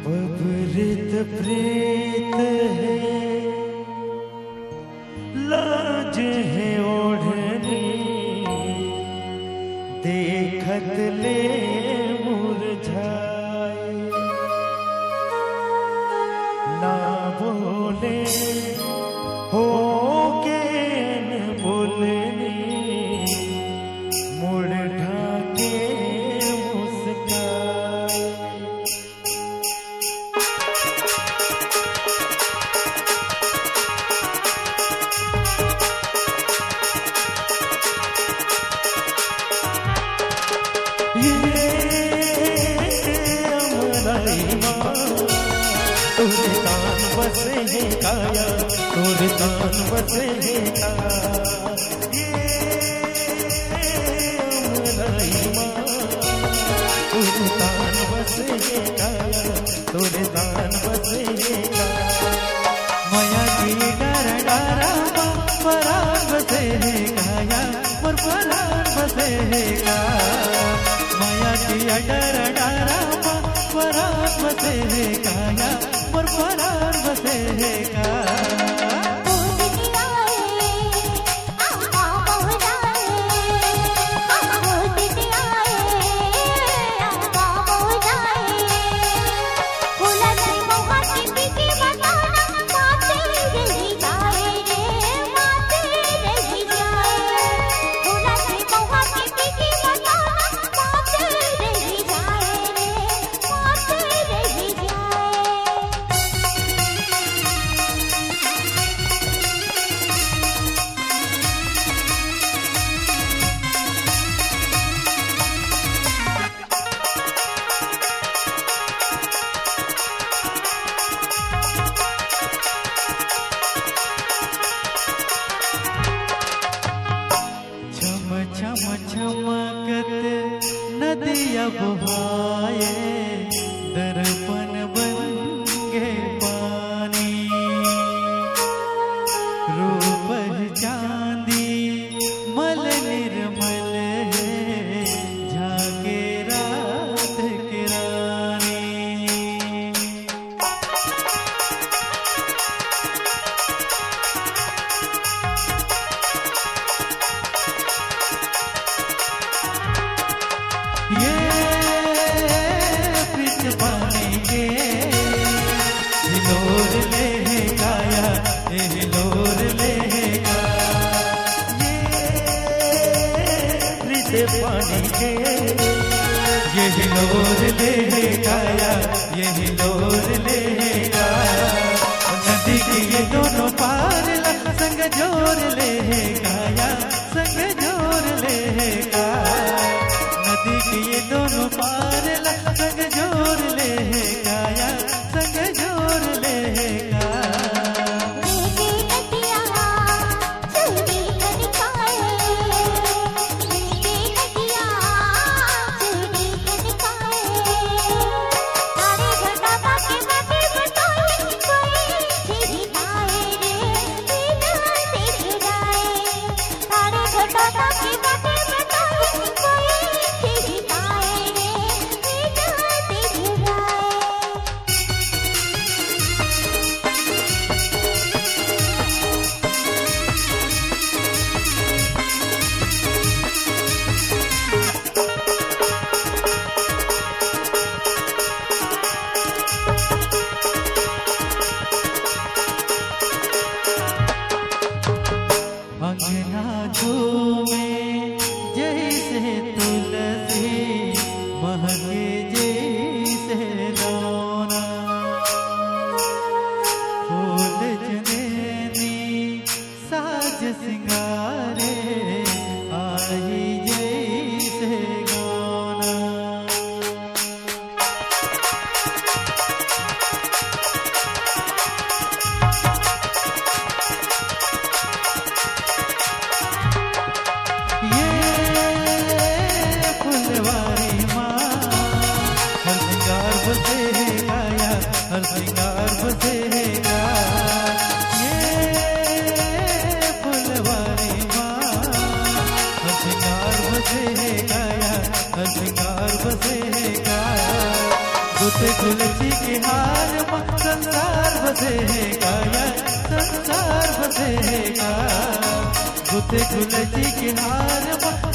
बबरित प्रीत है, लाज है ओढ़नी, देखत ले मुरझाए। ना बोले हो के न बोलनी, मुड़ ढाके मुस्काए। तोरे तान बसे है काया, तोरे तान बसे है काया। अमराई माँ तोरे तान बसे है काया, तोरे तान बसे है काया। माया की डर डारा परान बसे है काया, पर परान बसे है काया। माया की डर डारा परान बसे है काया, पर परान बसे है काया। चमकत नदिया बहाए, दर्पण बन गे पानी। रूप चांदी मल निर्मल है, झाके रात की रानी। ये प्रीत पानी के हिलोर ले गाया, ये हिलोर ले गाया। ये प्रीत पानी के ये हिलोर ले गाया, ये हिलोर ले गाया। नदी के ये दोनों पार संग जोर ले गाया, संग जोर ले गाया। नदी के ये दोनों पार संग जोर ले गाया, संग जोर ले गाया। अंगना झूमे जैसे तुलसी, महके जैसे लौना। फूल चमेली साज सिंगारे, आई जैसे गाना। फुलवारी माँ हर सिंगार बसे है के हार में संसार बसेगा यार संसार बसेगा गुथे गुलजी के हार में